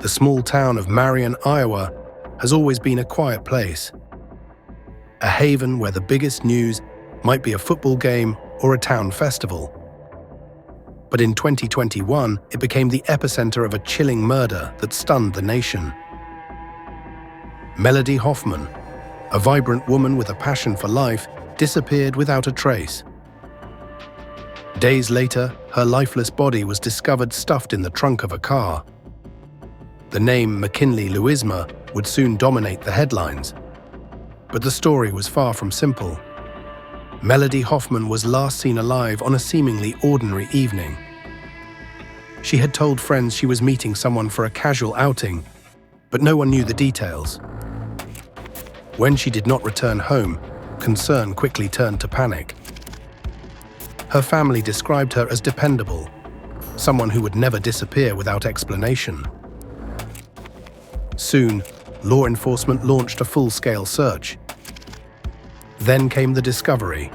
The small town of Marion, Iowa, has always been a quiet place, a haven where the biggest news might be a football game or a town festival. But in 2021, it became the epicenter of a chilling murder that stunned the nation. Melody Hoffman, a vibrant woman with a passion for life, disappeared without a trace. Days later, her lifeless body was discovered stuffed in the trunk of a car. The name McKinley Louisma would soon dominate the headlines. But the story was far from simple. Melody Hoffman was last seen alive on a seemingly ordinary evening. She had told friends she was meeting someone for a casual outing, but no one knew the details. When she did not return home, concern quickly turned to panic. Her family described her as dependable, someone who would never disappear without explanation. Soon, law enforcement launched a full-scale search. Then came the discovery.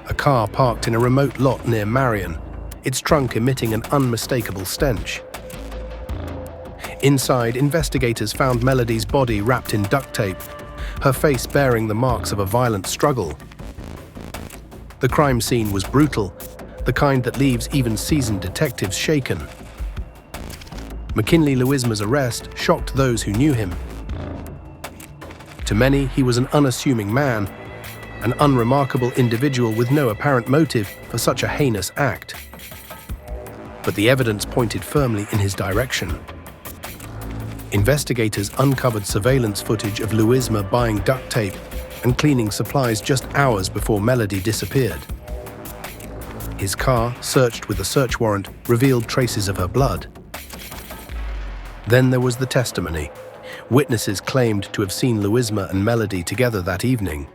A car parked in a remote lot near Marion, its trunk emitting an unmistakable stench. Inside, investigators found Melody's body wrapped in duct tape, her face bearing the marks of a violent struggle. The crime scene was brutal, the kind that leaves even seasoned detectives shaken. McKinley Louisma's arrest shocked those who knew him. To many, he was an unassuming man, an unremarkable individual with no apparent motive for such a heinous act. But the evidence pointed firmly in his direction. Investigators uncovered surveillance footage of Louisma buying duct tape and cleaning supplies just hours before Melody disappeared. His car, searched with a search warrant, revealed traces of her blood. Then there was the testimony. Witnesses claimed to have seen Louisma and Melody together that evening.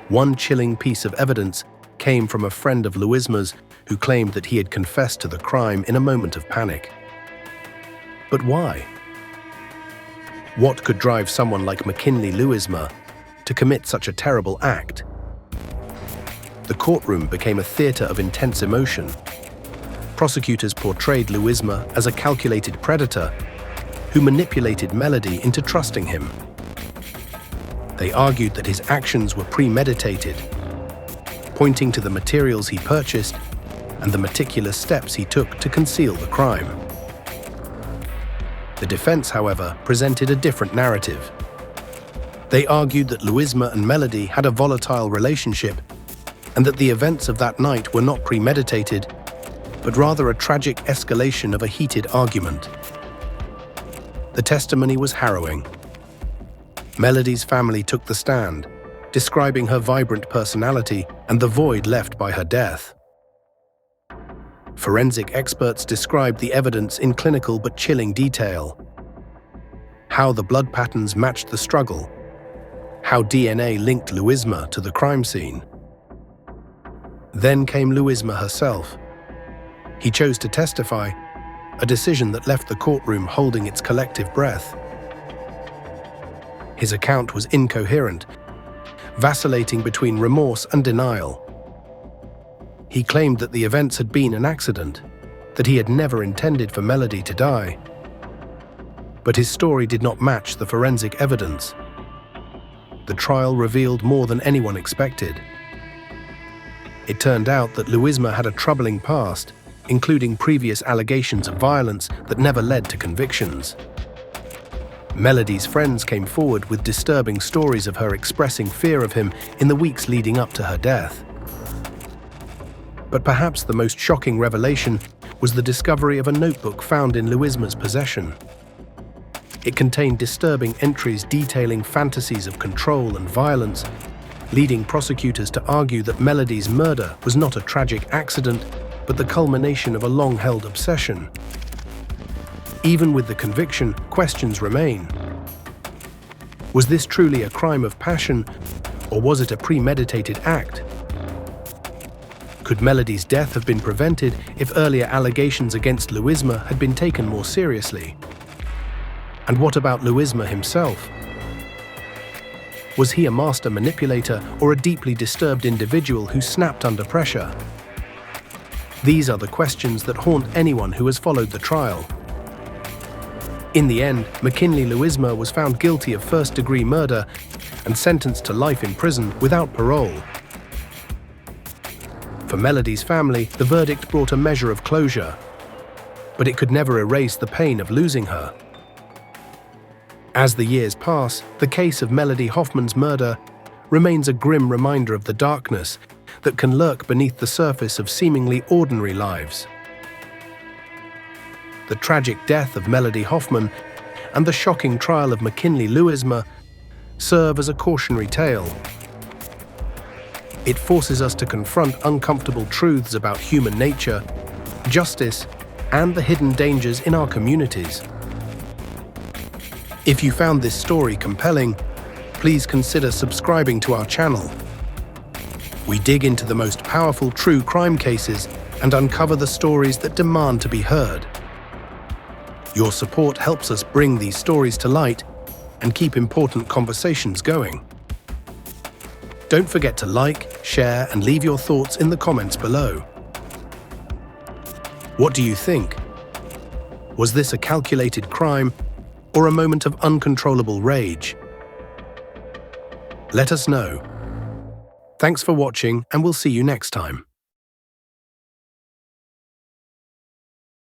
One chilling piece of evidence came from a friend of Louisma's who claimed that he had confessed to the crime in a moment of panic. But why? What could drive someone like McKinley Louisma to commit such a terrible act? The courtroom became a theater of intense emotion. Prosecutors portrayed Louisma as a calculated predator who manipulated Melody into trusting him. They argued that his actions were premeditated, pointing to the materials he purchased and the meticulous steps he took to conceal the crime. The defense, however, presented a different narrative. They argued that Louisma and Melody had a volatile relationship and that the events of that night were not premeditated, but rather a tragic escalation of a heated argument. The testimony was harrowing. Melody's family took the stand, describing her vibrant personality and the void left by her death. Forensic experts described the evidence in clinical but chilling detail. How the blood patterns matched the struggle. How DNA linked Louisma to the crime scene. Then came Louisma herself. He chose to testify, a decision that left the courtroom holding its collective breath. His account was incoherent, vacillating between remorse and denial. He claimed that the events had been an accident, that he had never intended for Melody to die. But his story did not match the forensic evidence. The trial revealed more than anyone expected. It turned out that Louisma had a troubling past, including previous allegations of violence that never led to convictions. Melody's friends came forward with disturbing stories of her expressing fear of him in the weeks leading up to her death. But perhaps the most shocking revelation was the discovery of a notebook found in Louisma's possession. It contained disturbing entries detailing fantasies of control and violence, leading prosecutors to argue that Melody's murder was not a tragic accident, but the culmination of a long-held obsession. Even with the conviction, questions remain. Was this truly a crime of passion, or was it a premeditated act? Could Melody's death have been prevented if earlier allegations against Louisma had been taken more seriously? And what about Louisma himself? Was he a master manipulator or a deeply disturbed individual who snapped under pressure? These are the questions that haunt anyone who has followed the trial. In the end, McKinley Louisma was found guilty of first-degree murder and sentenced to life in prison without parole. For Melody's family, the verdict brought a measure of closure, but it could never erase the pain of losing her. As the years pass, the case of Melody Hoffman's murder remains a grim reminder of the darkness that can lurk beneath the surface of seemingly ordinary lives. The tragic death of Melody Hoffman and the shocking trial of McKinley Louisma serve as a cautionary tale. It forces us to confront uncomfortable truths about human nature, justice, and the hidden dangers in our communities. If you found this story compelling, please consider subscribing to our channel. We dig into the most powerful true crime cases and uncover the stories that demand to be heard. Your support helps us bring these stories to light and keep important conversations going. Don't forget to like, share, and leave your thoughts in the comments below. What do you think? Was this a calculated crime or a moment of uncontrollable rage? Let us know. Thanks for watching, and we'll see you next time.